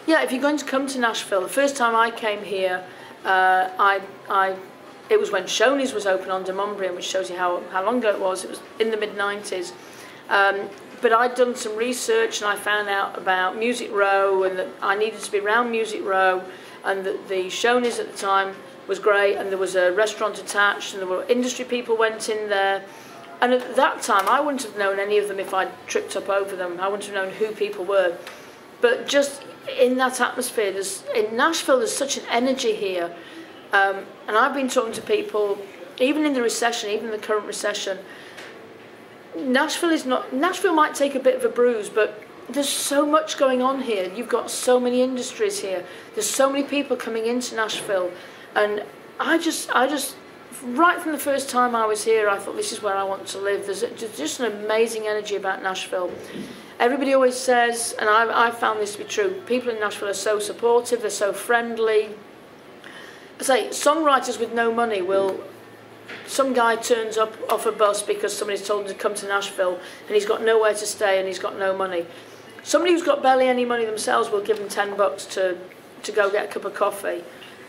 Yeah, if you're going to come to Nashville, the first time I came here, it was when Shoney's was open on Demumbrian, which shows you how long ago it was. It was in the mid-90s. But I'd done some research and I found out about Music Row and that I needed to be around Music Row, and that the Shoney's at the time was great, and there was a restaurant attached and there were industry people went in there. And at that time, I wouldn't have known any of them if I'd tripped up over them. I wouldn't have known who people were. But just in that atmosphere, in Nashville, there's such an energy here. And I've been talking to people, even in the recession, even in the current recession, Nashville might take a bit of a bruise, but there's so much going on here. You've got so many industries here. There's so many people coming into Nashville. And I just, right from the first time I was here, I thought this is where I want to live. There's just an amazing energy about Nashville. Everybody always says, and I found this to be true, people in Nashville are so supportive, they're so friendly. I say, songwriters with no money some guy turns up off a bus because somebody's told him to come to Nashville and he's got nowhere to stay and he's got no money. Somebody who's got barely any money themselves will give them $10 to go get a cup of coffee.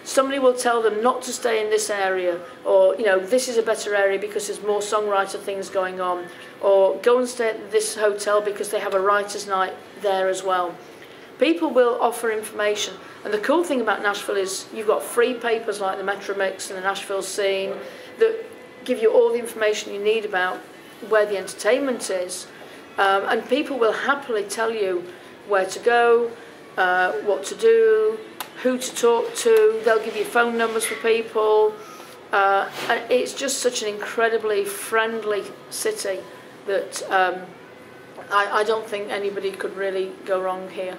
Somebody will tell them not to stay in this area, or this is a better area because there's more songwriter things going on, or go and stay at this hotel because they have a writer's night there as well. People will offer information, and the cool thing about Nashville is you've got free papers like the Metro Mix and the Nashville Scene that give you all the information you need about where the entertainment is, and people will happily tell you where to go, what to do, who to talk to. They'll give you phone numbers for people. And it's just such an incredibly friendly city that I don't think anybody could really go wrong here.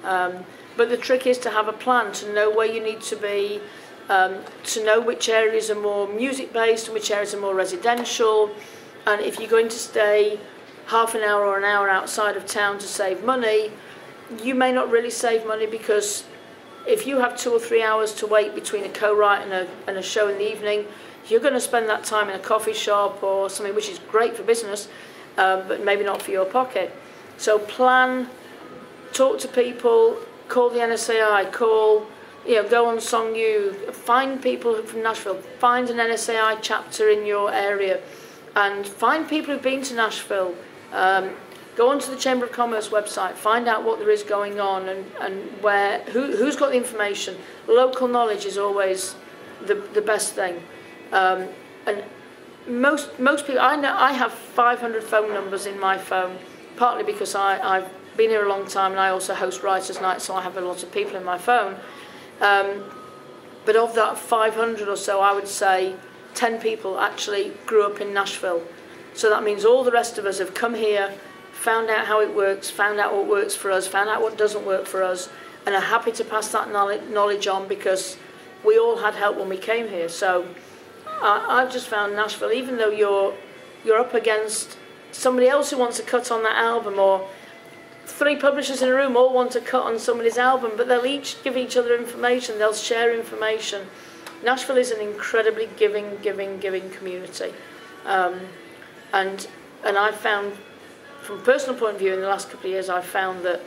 But the trick is to have a plan, to know where you need to be, to know which areas are more music-based and which areas are more residential. And if you're going to stay half an hour or an hour outside of town to save money, you may not really save money, because if you have 2 or 3 hours to wait between a co-write and a show in the evening, you're going to spend that time in a coffee shop or something, which is great for business, but maybe not for your pocket. So plan, talk to people, call the NSAI, go on SongU, find people from Nashville, find an NSAI chapter in your area, and find people who've been to Nashville. Go onto the Chamber of Commerce website, find out what there is going on and who's got the information. Local knowledge is always the best thing. And most people, I have 500 phone numbers in my phone, partly because I've been here a long time and I also host Writers' Night, so I have a lot of people in my phone. But of that 500 or so, I would say 10 people actually grew up in Nashville. So that means all the rest of us have come here, found out how it works, found out what works for us, found out what doesn't work for us, and are happy to pass that knowledge on, because we all had help when we came here. So I've just found Nashville, even though you're up against somebody else who wants a cut on that album, or 3 publishers in a room all want to cut on somebody's album, but they'll each give each other information, they'll share information. Nashville is an incredibly giving community. And I've found, from a personal point of view, in the last couple of years, I've found that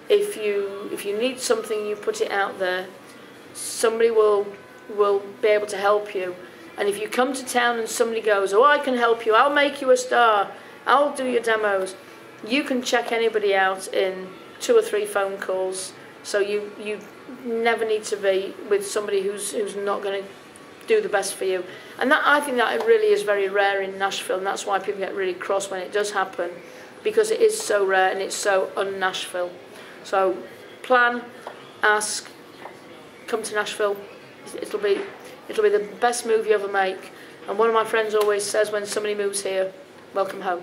if you need something, you put it out there, somebody will be able to help you. And if you come to town and somebody goes, "Oh, I can help you, I'll make you a star, I'll do your demos," you can check anybody out in 2 or 3 phone calls. So you never need to be with somebody who's not going to do the best for you. And I think that it really is very rare in Nashville, and that's why people get really cross when it does happen, because it is so rare and it's so un-Nashville. So plan, ask, come to Nashville. It'll be the best move you ever make. And one of my friends always says when somebody moves here, welcome home.